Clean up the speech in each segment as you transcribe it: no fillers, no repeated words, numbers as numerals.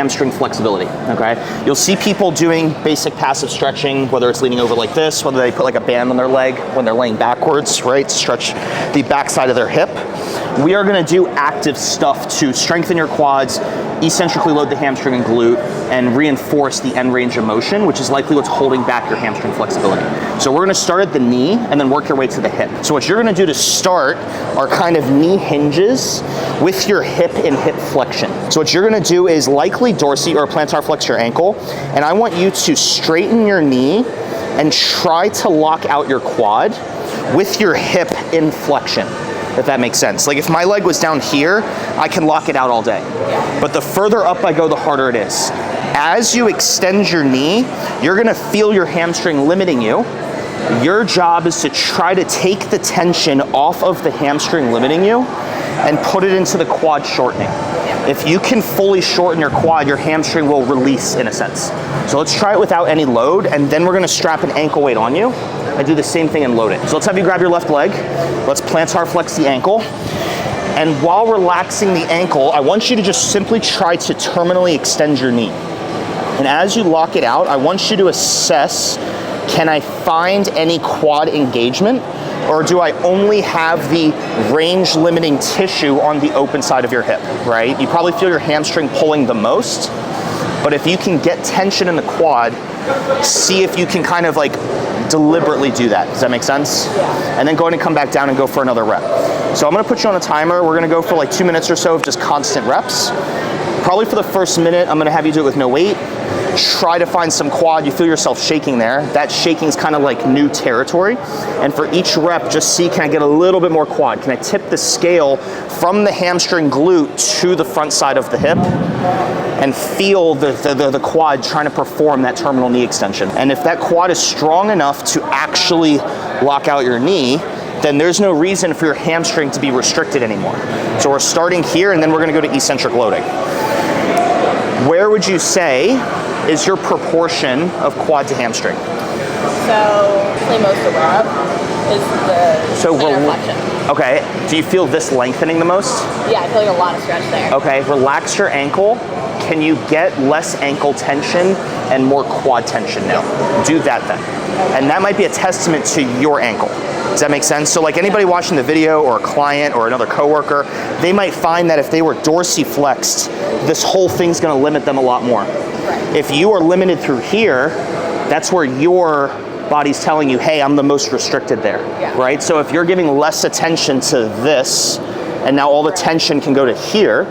hamstring flexibility, okay? You'll see people doing basic passive stretching, whether it's leaning over like this, whether they put like a band on their leg when they're laying backwards, right? Stretch the backside of their hip. We are gonna do active stuff to strengthen your quads, eccentrically load the hamstring and glute, and reinforce the end range of motion, which is likely what's holding back your hamstring flexibility. So we're gonna start at the knee and then work your way to the hip. So what you're gonna do to start are kind of knee hinges with your hip and hip flexion. So what you're gonna do is likely dorsal or plantar flex your ankle, and I want you to straighten your knee and try to lock out your quad with your hip in flexion, if that makes sense. Like if my leg was down here, I can lock it out all day. But the further up I go, the harder it is. As you extend your knee, you're gonna feel your hamstring limiting you. Your job is to try to take the tension off of the hamstring limiting you and put it into the quad shortening. If you can fully shorten your quad, your hamstring will release in a sense. So let's try it without any load, and then we're gonna strap an ankle weight on you and do the same thing and load it. So let's have you grab your left leg. Let's plantar flex the ankle. And while relaxing the ankle, I want you to just simply try to terminally extend your knee. And as you lock it out, I want you to assess, can I find any quad engagement? Or do I only have the range limiting tissue on the open side of your hip, right? You probably feel your hamstring pulling the most, but if you can get tension in the quad, see if you can kind of like deliberately do that. Does that make sense? Yeah. And then go ahead and come back down and go for another rep. So I'm gonna put you on a timer. We're gonna go for like 2 minutes or so of just constant reps. Probably for the first minute, I'm gonna have you do it with no weight. Try to find some quad. You feel yourself shaking there. That shaking is kind of like new territory. And for each rep, just see, can I get a little bit more quad? Can I tip the scale from the hamstring glute to the front side of the hip and feel the quad trying to perform that terminal knee extension? And if that quad is strong enough to actually lock out your knee, then there's no reason for your hamstring to be restricted anymore. So we're starting here, and then we're gonna go to eccentric loading. Where would you say is your proportion of quad to hamstring? So, say most of the rep is the plantar flexion. Okay, do you feel this lengthening the most? Yeah, I feel like a lot of stretch there. Okay, relax your ankle. Can you get less ankle tension and more quad tension now? Do that then. Okay. And that might be a testament to your ankle. Does that make sense? So like anybody watching the video or a client or another coworker, they might find that if they were dorsiflexed, this whole thing's gonna limit them a lot more. Right. If you are limited through here, that's where your body's telling you, hey, I'm the most restricted there, right? So if you're giving less attention to this, and now all the tension can go to here,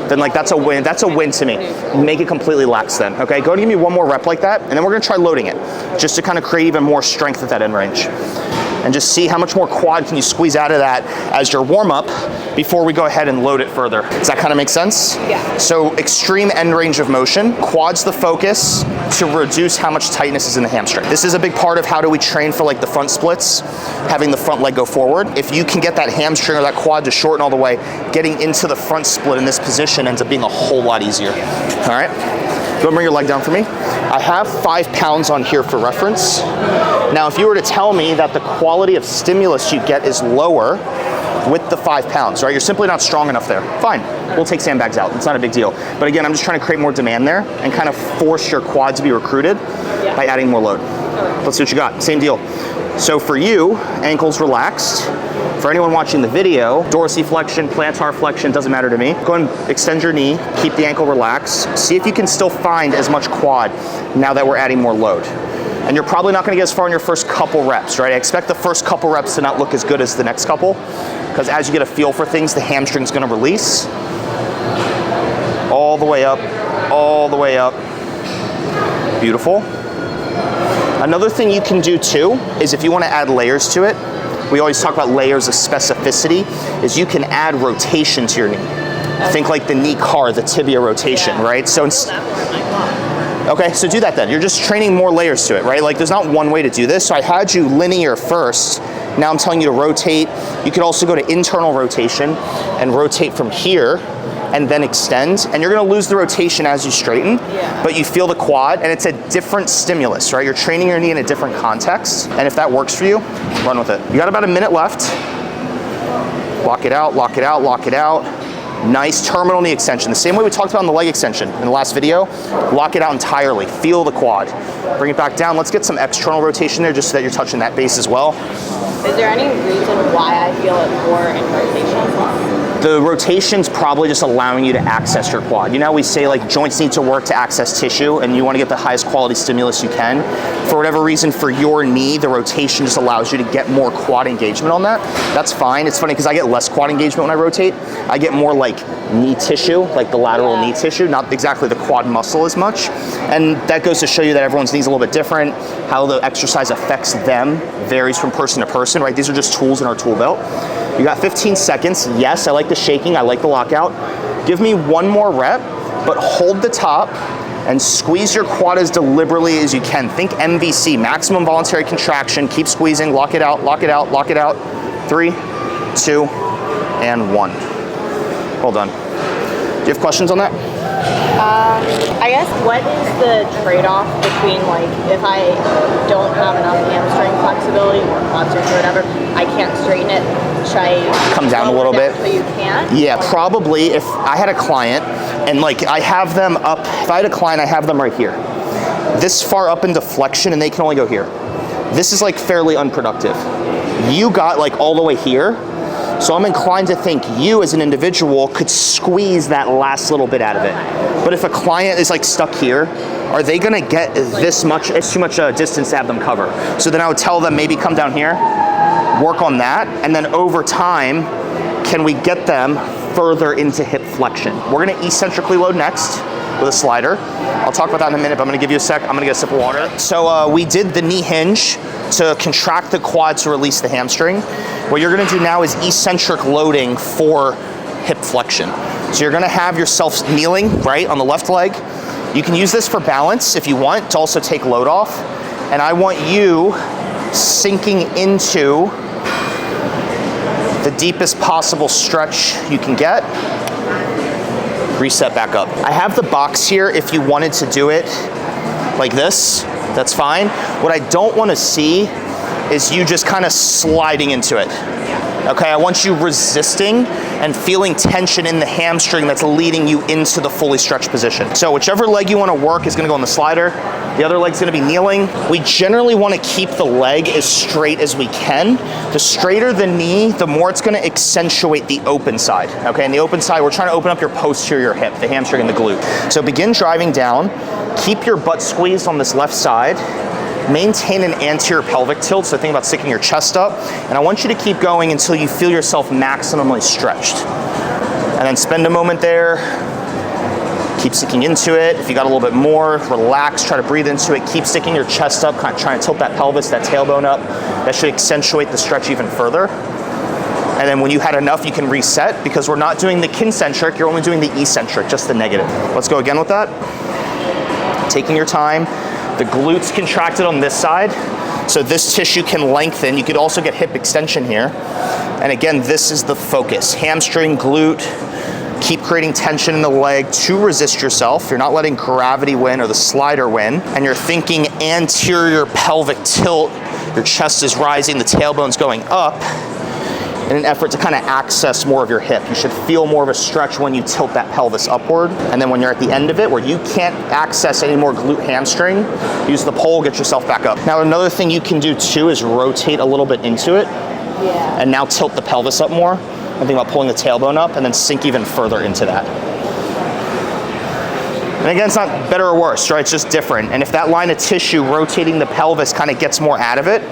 then like that's a win. That's a win to me. Make it completely lax then, okay? Go and give me one more rep like that, and then we're gonna try loading it, just to kind of create even more strength at that end range. And just see how much more quad can you squeeze out of that as your warm up before we go ahead and load it further. Does that kind of make sense? Yeah. So extreme end range of motion, quad's the focus to reduce how much tightness is in the hamstring. This is a big part of how do we train for like the front splits, having the front leg go forward. If you can get that hamstring or that quad to shorten all the way, getting into the front split in this position ends up being a whole lot easier. All right? Go and bring your leg down for me. I have 5 pounds on here for reference. Now, if you were to tell me that the quality of stimulus you get is lower with the 5 pounds, right? You're simply not strong enough there. Fine, we'll take sandbags out. It's not a big deal. But again, I'm just trying to create more demand there and kind of force your quad to be recruited by adding more load. Let's see what you got. Same deal. So for you, ankles relaxed. For anyone watching the video, dorsiflexion, plantar flexion, doesn't matter to me. Go and extend your knee, keep the ankle relaxed. See if you can still find as much quad now that we're adding more load. And you're probably not gonna get as far in your first couple reps, right? I expect the first couple reps to not look as good as the next couple, because as you get a feel for things, the hamstring's gonna release. All the way up, all the way up. Beautiful. Another thing you can do too, is if you wanna add layers to it, we always talk about layers of specificity, is you can add rotation to your knee. Think like the knee car, the tibia rotation, right? So okay, so do that then. You're just training more layers to it, right? Like there's not one way to do this. So I had you linear first. Now I'm telling you to rotate. You could also go to internal rotation and rotate from here and then extend. And you're gonna lose the rotation as you straighten, but you feel the quad, and it's a different stimulus, right? You're training your knee in a different context. And if that works for you, run with it. You got about a minute left. Lock it out, lock it out, lock it out. Nice terminal knee extension. The same way we talked about in the leg extension in the last video. Lock it out entirely. Feel the quad. Bring it back down. Let's get some external rotation there just so that you're touching that base as well. Is there any reason why I feel it more in rotation? The rotation's probably just allowing you to access your quad. You know, we say like joints need to work to access tissue, and you want to get the highest quality stimulus you can. For whatever reason, for your knee, the rotation just allows you to get more quad engagement on that. That's fine. It's funny because I get less quad engagement when I rotate. I get more like knee tissue, like the lateral knee tissue, not exactly the quad muscle as much. And that goes to show you that everyone's knees a little bit different. How the exercise affects them varies from person to person, right? These are just tools in our tool belt. You got 15 seconds. Yes, I like the shaking, I like the lockout. Give me one more rep, but hold the top and squeeze your quad as deliberately as you can. Think MVC, maximum voluntary contraction. Keep squeezing, lock it out, lock it out, lock it out. 3, 2, and 1. Hold on. Do you have questions on that? I guess what is the trade-off between like if I don't have enough hamstring flexibility or quad strength or whatever, I can't straighten it. Should I come down a little bit? So you can't? Yeah, probably. If I had a client and like I have them up, if I had a client, I have them right here, this far up into flexion, and they can only go here. This is like fairly unproductive. You got like all the way here. So I'm inclined to think you as an individual could squeeze that last little bit out of it. But if a client is like stuck here, are they gonna get this much? It's too much distance to have them cover. So then I would tell them maybe come down here, work on that, and then over time, can we get them further into hip flexion? We're gonna eccentrically load next with a slider. I'll talk about that in a minute, but I'm gonna give you a sec. I'm gonna get a sip of water. So we did the knee hinge to contract the quad to release the hamstring. What you're gonna do now is eccentric loading for hip flexion. So you're gonna have yourself kneeling, right, on the left leg. You can use this for balance if you want to also take load off. And I want you sinking into the deepest possible stretch you can get. Reset back up. I have the box here if you wanted to do it like this, that's fine. What I don't want to see is you just kind of sliding into it. Okay, I want you resisting and feeling tension in the hamstring that's leading you into the fully stretched position. So whichever leg you want to work is going to go on the slider. The other leg's going to be kneeling. We generally want to keep the leg as straight as we can. The straighter the knee, the more it's going to accentuate the open side. Okay, and the open side, we're trying to open up your posterior hip, the hamstring and the glute. So begin driving down. Keep your butt squeezed on this left side. Maintain an anterior pelvic tilt, so think about sticking your chest up. And I want you to keep going until you feel yourself maximally stretched. And then spend a moment there. Keep sticking into it. If you got a little bit more, relax, try to breathe into it. Keep sticking your chest up, kind of trying to tilt that pelvis, that tailbone up. That should accentuate the stretch even further. And then when you had enough, you can reset, because we're not doing the concentric, you're only doing the eccentric, just the negative. Let's go again with that. Taking your time. The glutes contracted on this side, so this tissue can lengthen. You could also get hip extension here. And again, this is the focus. Hamstring, glute, keep creating tension in the leg to resist yourself. You're not letting gravity win or the slider win. And you're thinking anterior pelvic tilt. Your chest is rising, the tailbone's going up in an effort to kind of access more of your hip. You should feel more of a stretch when you tilt that pelvis upward. And then when you're at the end of it, where you can't access any more glute hamstring, use the pole, get yourself back up. Now another thing you can do too is rotate a little bit into it. Yeah. And now tilt the pelvis up more. And think about pulling the tailbone up and then sink even further into that. And again, it's not better or worse, right? It's just different. And if that line of tissue rotating the pelvis kind of gets more out of it,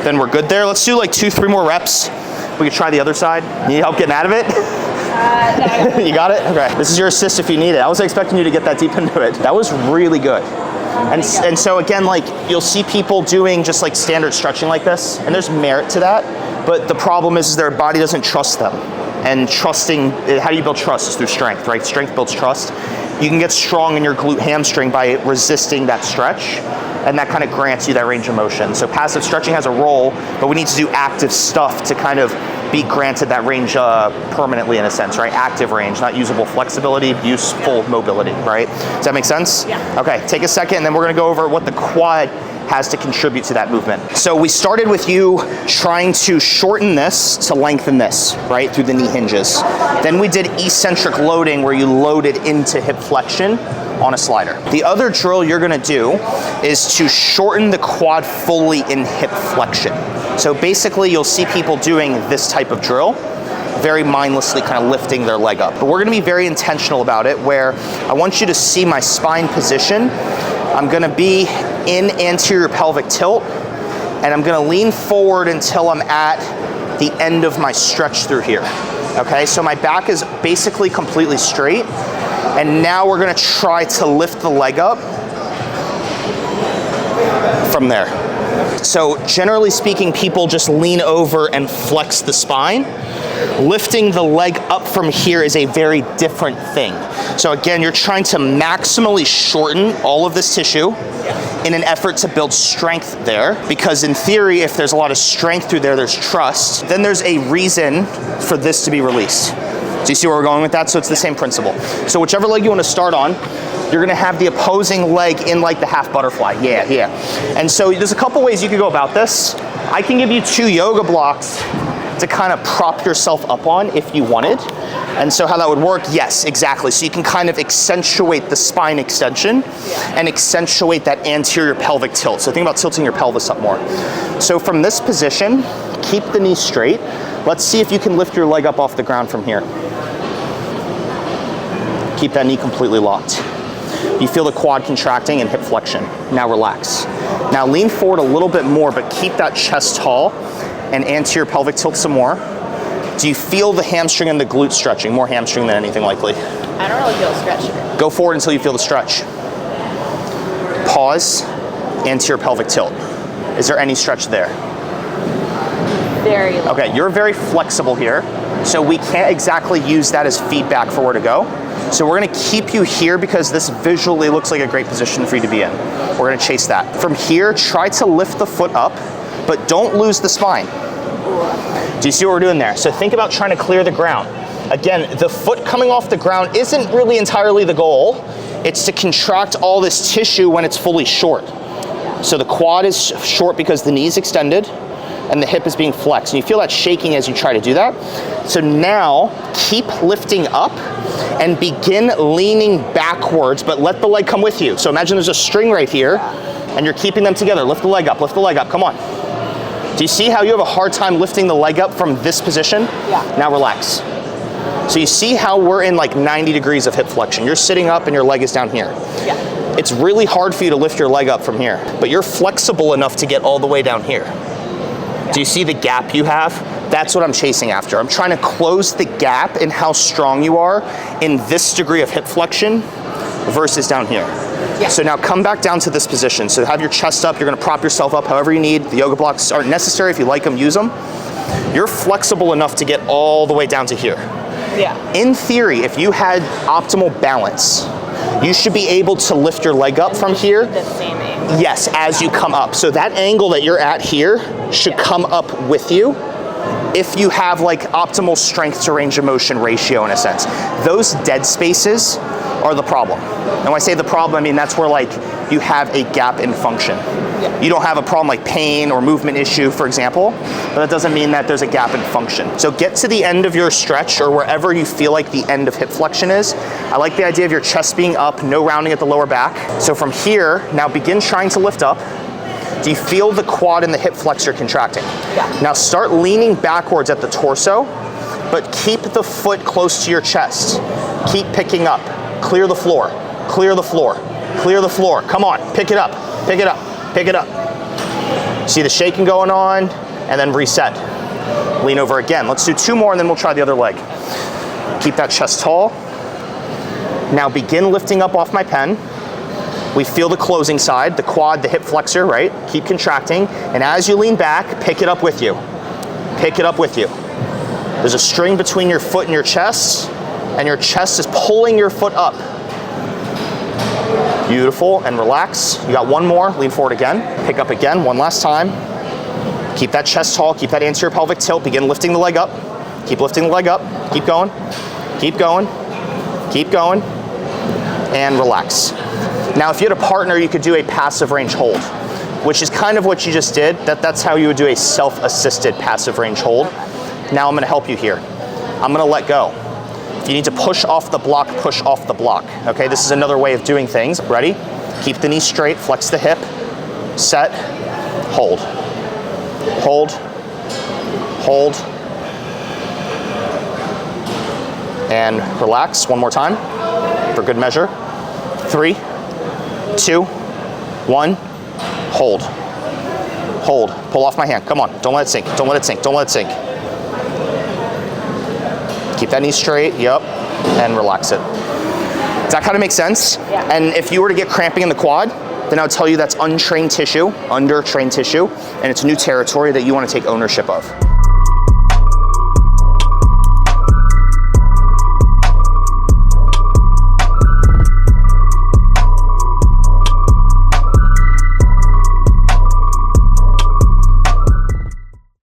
then we're good there. Let's do like 2-3 more reps. We could try the other side. Need help getting out of it? No. You got it? Okay. This is your assist if you need it. I wasn't expecting you to get that deep into it. That was really good. And so again, like you'll see people doing just like standard stretching like this, and there's merit to that, but the problem is their body doesn't trust them. And trusting, how do you build trust? Is through strength, right? Strength builds trust. You can get strong in your glute hamstring by resisting that stretch, and that kind of grants you that range of motion. So passive stretching has a role, but we need to do active stuff to kind of be granted that range permanently in a sense, right? Active range, not usable flexibility, useful mobility, right? Does that make sense? Yeah. Okay, take a second, and then we're gonna go over what the quad has to contribute to that movement. So we started with you trying to shorten this to lengthen this, right, through the knee hinges. Then we did eccentric loading where you loaded into hip flexion on a slider. The other drill you're gonna do is to shorten the quad fully in hip flexion. So basically you'll see people doing this type of drill, very mindlessly kind of lifting their leg up. But we're gonna be very intentional about it, where I want you to see my spine position. I'm gonna be in anterior pelvic tilt, and I'm gonna lean forward until I'm at the end of my stretch through here. Okay, so my back is basically completely straight, and now we're gonna try to lift the leg up from there. So generally speaking, people just lean over and flex the spine. Lifting the leg up from here is a very different thing. So again, you're trying to maximally shorten all of this tissue in an effort to build strength there, because in theory, if there's a lot of strength through there, there's trust, then there's a reason for this to be released. Do you see where we're going with that? So it's the same principle. So whichever leg you want to start on, you're gonna have the opposing leg in like the half butterfly. Yeah. And so there's a couple ways you could go about this. I can give you 2 yoga blocks to kind of prop yourself up on if you wanted. And so how that would work, yes, exactly. So you can kind of accentuate the spine extension and accentuate that anterior pelvic tilt. So think about tilting your pelvis up more. So from this position, keep the knee straight. Let's see if you can lift your leg up off the ground from here. Keep that knee completely locked. You feel the quad contracting and hip flexion. Now relax. Now lean forward a little bit more, but keep that chest tall and anterior pelvic tilt some more. Do you feel the hamstring and the glute stretching? More hamstring than anything likely. I don't really feel a stretch. Go forward until you feel the stretch. Pause, anterior pelvic tilt. Is there any stretch there? Very low. Okay, you're very flexible here, so we can't exactly use that as feedback for where to go. So we're gonna keep you here because this visually looks like a great position for you to be in. We're gonna chase that. From here, try to lift the foot up, but don't lose the spine. Do you see what we're doing there? So think about trying to clear the ground. Again, the foot coming off the ground isn't really entirely the goal. It's to contract all this tissue when it's fully short. So the quad is short because the knee's extended and the hip is being flexed. And you feel that shaking as you try to do that. So now keep lifting up and begin leaning backwards, but let the leg come with you. So imagine there's a string right here and you're keeping them together. Lift the leg up, come on. Do you see how you have a hard time lifting the leg up from this position? Yeah. Now relax. So you see how we're in like 90 degrees of hip flexion. You're sitting up and your leg is down here. Yeah. It's really hard for you to lift your leg up from here, but you're flexible enough to get all the way down here. Yeah. Do you see the gap you have? That's what I'm chasing after. I'm trying to close the gap in how strong you are in this degree of hip flexion versus down here. Yeah. So now come back down to this position. So have your chest up, you're gonna prop yourself up however you need. The yoga blocks aren't necessary. If you like them, use them. You're flexible enough to get all the way down to here. Yeah. In theory, if you had optimal balance, you should be able to lift your leg up from here. The same angle. Yes, as you come up. So that angle that you're at here should come up with you if you have like optimal strength to range of motion ratio in a sense. Those dead spaces are the problem. And when I say the problem, I mean that's where like you have a gap in function. Yeah. You don't have a problem like pain or movement issue, for example, but that doesn't mean that there's a gap in function. So get to the end of your stretch or wherever you feel like the end of hip flexion is. I like the idea of your chest being up, no rounding at the lower back. So from here, now begin trying to lift up. Do you feel the quad and the hip flexor contracting? Yeah. Now start leaning backwards at the torso, but keep the foot close to your chest. Keep picking up. Clear the floor, clear the floor, clear the floor. Come on, pick it up, pick it up, pick it up. See the shaking going on, and then reset. Lean over again. Let's do 2 more and then we'll try the other leg. Keep that chest tall. Now begin lifting up off my pen. We feel the closing side, the quad, the hip flexor, right? Keep contracting, and as you lean back, pick it up with you. Pick it up with you. There's a string between your foot and your chest, and your chest is pulling your foot up. Beautiful, and relax. You got 1 more, lean forward again. Pick up again, 1 last time. Keep that chest tall, keep that anterior pelvic tilt, begin lifting the leg up. Keep lifting the leg up, keep going, keep going, keep going, and relax. Now, if you had a partner, you could do a passive range hold. which is kind of what you just did. That's how you would do a self-assisted passive range hold. Now I'm gonna help you here. I'm gonna let go. If you need to push off the block, push off the block. Okay, this is another way of doing things. Ready? Keep the knee straight, flex the hip, set, hold. Hold, hold, and relax one more time for good measure. 3, 2, 1, hold. Hold, pull off my hand, come on, don't let it sink, don't let it sink, don't let it sink. Keep that knee straight, yep, and relax it. Does that kind of make sense? Yeah. And if you were to get cramping in the quad, then I would tell you that's untrained tissue, under-trained tissue, and it's new territory that you want to take ownership of.